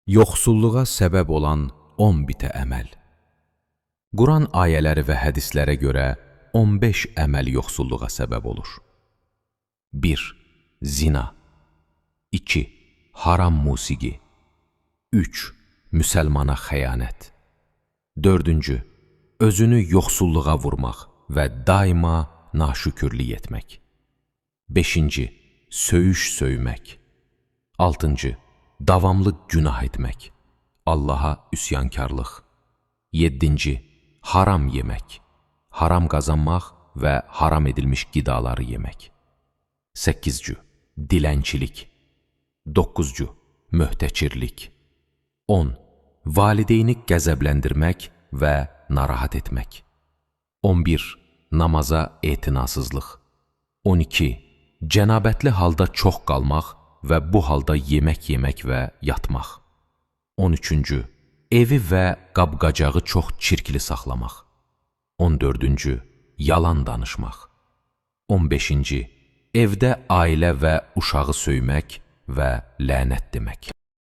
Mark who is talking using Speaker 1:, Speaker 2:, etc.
Speaker 1: Yoxsulluğa səbəb olan 10 bitə əməl. Quran ayələri və hədislərə görə 15 əməl yoxsulluğa səbəb olur. 1. Zina. 2. Haram musiqi. 3. Müsəlmana xəyanət. 4. Özünü yoxsulluğa vurmaq və daima naşükürlük etmək. 5. Söyüş söymək. 6. Davamlı günah etmək, Allaha üsyankarlıq. 7. Haram yemək, haram qazanmaq və haram edilmiş qidaları yemək. 8. Dilənçilik. 9. Möhtəkirlik. 10. Valideyni qəzəbləndirmək və narahat etmək. 11. Namaza etinasızlıq. 12. Cənabətli halda çox qalmaq və bu halda yemək yemək və yatmaq. 13. Evi və qab-qacağı çox çirkli saxlamaq. 14. Yalan danışmaq. 15. Evdə ailə və uşağı söymək və lənət demək.